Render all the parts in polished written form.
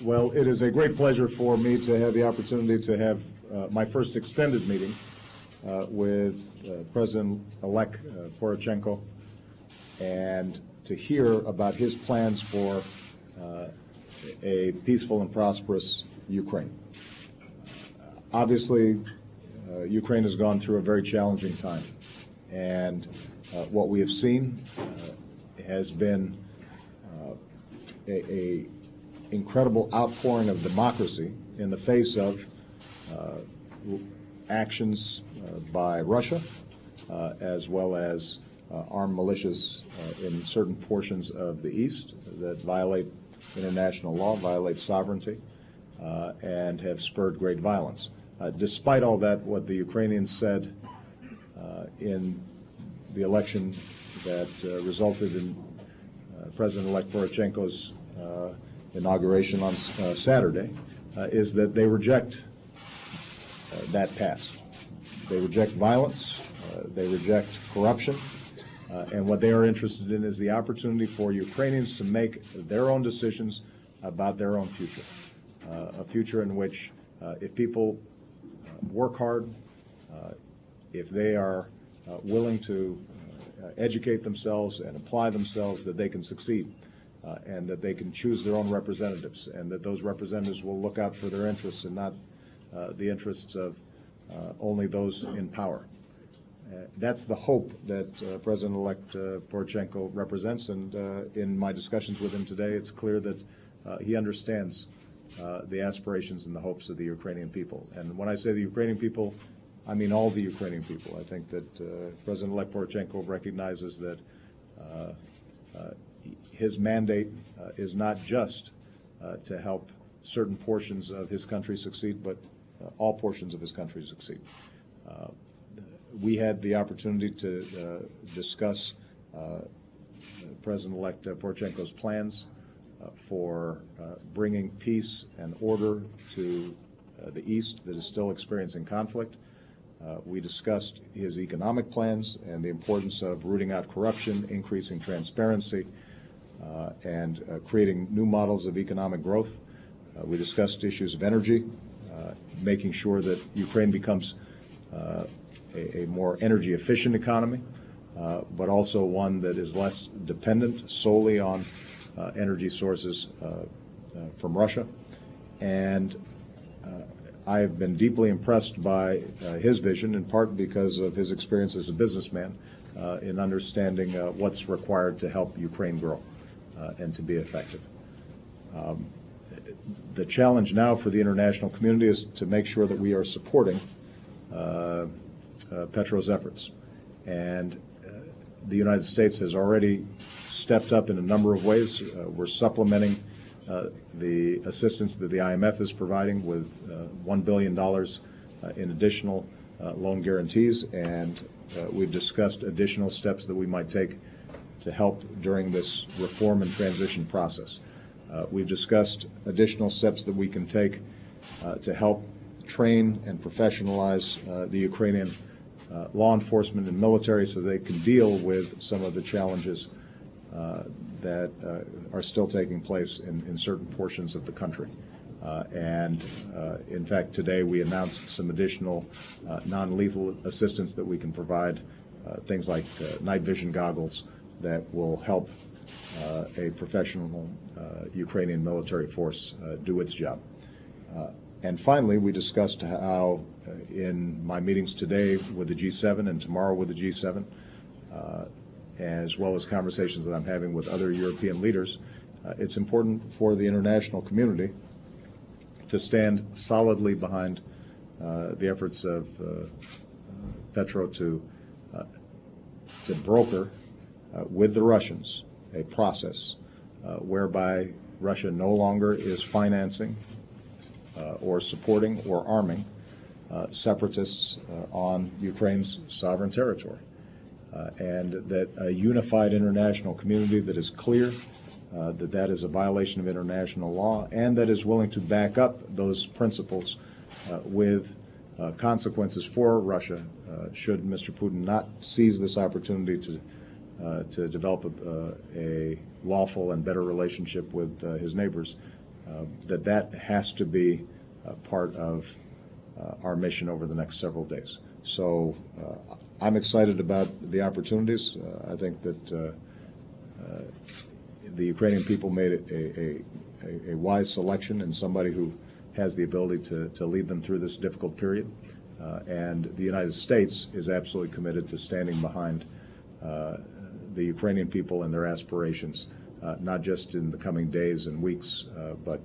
Well, it is a great pleasure for me to have the opportunity to have my first extended meeting with President-elect Poroshenko and to hear about his plans for a peaceful and prosperous Ukraine. Obviously, Ukraine has gone through a very challenging time, and what we have seen has been a incredible outpouring of democracy in the face of actions by Russia, as well as armed militias in certain portions of the East that violate international law, violate sovereignty, and have spurred great violence. Despite all that, what the Ukrainians said in the election that resulted in President-elect Poroshenko's inauguration on Saturday is that they reject that past. They reject violence, they reject corruption, and what they are interested in is the opportunity for Ukrainians to make their own decisions about their own future, a future in which if people work hard, if they are willing to educate themselves and apply themselves, that they can succeed. And that they can choose their own representatives, and that those representatives will look out for their interests and not the interests of only those in power. That's the hope that President-elect Poroshenko represents, and in my discussions with him today, it's clear that he understands the aspirations and the hopes of the Ukrainian people. And when I say the Ukrainian people, I mean all the Ukrainian people. I think that President-elect Poroshenko recognizes that his mandate is not just to help certain portions of his country succeed, but all portions of his country succeed. We had the opportunity to discuss President-elect Poroshenko's plans for bringing peace and order to the East that is still experiencing conflict. We discussed his economic plans and the importance of rooting out corruption, increasing transparency, and creating new models of economic growth. We discussed issues of energy, making sure that Ukraine becomes a more energy efficient economy, but also one that is less dependent solely on energy sources from Russia. And I have been deeply impressed by his vision, in part because of his experience as a businessman in understanding what's required to help Ukraine grow and to be effective. The challenge now for the international community is to make sure that we are supporting Petro's efforts. And the United States has already stepped up in a number of ways. We're supplementing the assistance that the IMF is providing with $1 billion in additional loan guarantees, and we've discussed additional steps that we might take to help during this reform and transition process. We've discussed additional steps that we can take to help train and professionalize the Ukrainian law enforcement and military so they can deal with some of the challenges that are still taking place in certain portions of the country. In fact, today we announced some additional non-lethal assistance that we can provide, things like night vision goggles that will help a professional Ukrainian military force do its job. And finally, we discussed how in my meetings today with the G7 and tomorrow with the G7, as well as conversations that I'm having with other European leaders, it's important for the international community to stand solidly behind the efforts of Petro to broker with the Russians a process whereby Russia no longer is financing or supporting or arming separatists on Ukraine's sovereign territory. And that a unified international community that is clear that that is a violation of international law and that is willing to back up those principles with consequences for Russia should Mr. Putin not seize this opportunity to develop a lawful and better relationship with his neighbors. that has to be part of our mission over the next several days. So I'm excited about the opportunities. I think that the Ukrainian people made a wise selection in somebody who has the ability to lead them through this difficult period. And the United States is absolutely committed to standing behind the Ukrainian people and their aspirations, not just in the coming days and weeks, but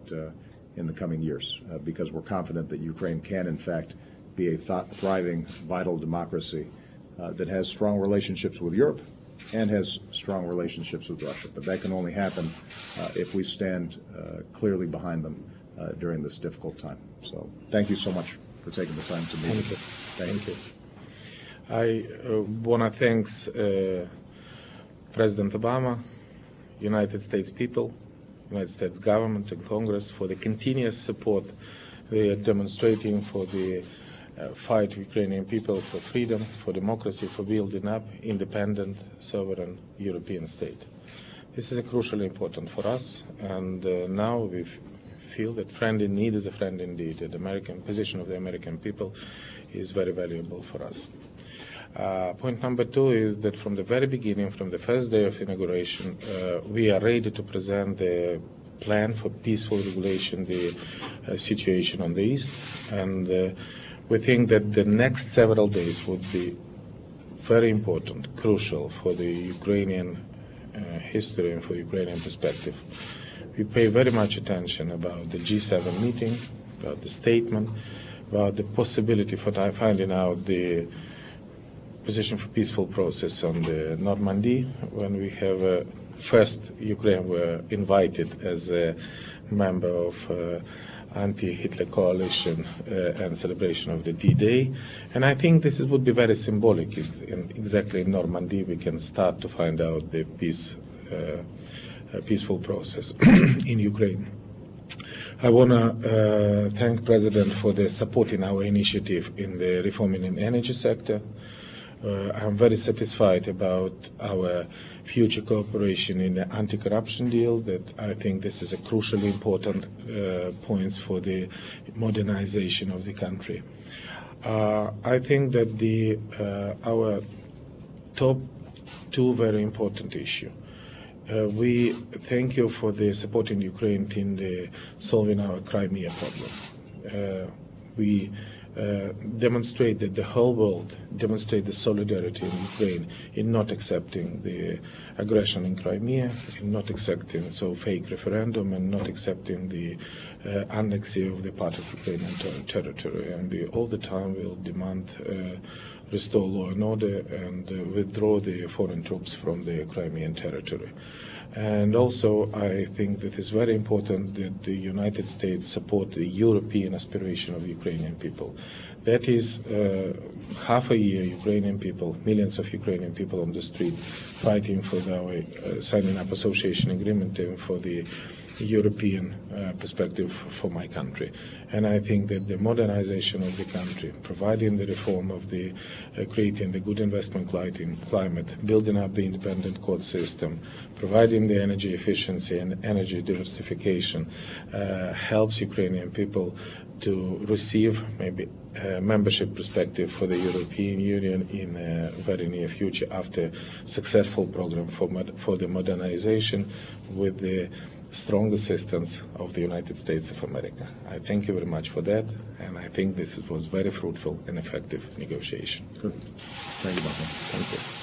in the coming years, because we're confident that Ukraine can, in fact, be a thriving, vital democracy that has strong relationships with Europe and has strong relationships with Russia. But that can only happen if we stand clearly behind them during this difficult time. So thank you so much for taking the time to meet. Thank you. Thank you. I want to thank President Obama, United States people, United States government and Congress for the continuous support they are demonstrating for the fight of Ukrainian people for freedom, for democracy, for building up independent, sovereign European state. This is crucially important for us, and now we feel that friend in need is a friend indeed. The American position of the American people is very valuable for us. Point number two is that from the very beginning, from the first day of inauguration, we are ready to present the plan for peaceful regulation, the situation on the East, and we think that the next several days would be very important, crucial for the Ukrainian history and for Ukrainian perspective. We pay very much attention about the G7 meeting, about the statement, about the possibility for finding out the position for peaceful process on the Normandy, when we have first Ukraine were invited as a member of anti-Hitler coalition and celebration of the D-Day. And I think this would be very symbolic. Exactly in Normandy we can start to find out the peaceful process in Ukraine. I want to thank President for the support in our initiative in the reforming in energy sector. I'm very satisfied about our future cooperation in the anti-corruption deal. That I think this is a crucially important point for the modernization of the country. I think that our top two very important issues. We thank you for the support in Ukraine in the solving our Crimea problem. We demonstrate that the whole world demonstrate the solidarity in Ukraine in not accepting the aggression in Crimea, in not accepting fake referendum, and not accepting the annexation of the part of Ukrainian territory. And we all the time will demand restore law and order and withdraw the foreign troops from the Crimean territory. And also, I think that it's very important that the United States support the European aspiration of Ukrainian people. That is half a year Ukrainian people, millions of Ukrainian people on the street fighting for our signing up association agreement and for the European perspective for my country. And I think that the modernization of the country, providing the reform of the creating the good investment climate, building up the independent court system, providing the energy efficiency and energy diversification helps Ukrainian people to receive maybe a membership perspective for the European Union in a very near future after successful program for the modernization with the strong assistance of the United States of America. I thank you very much for that, and I think this was very fruitful and effective negotiation. Good. Thank you, Martin. Thank you.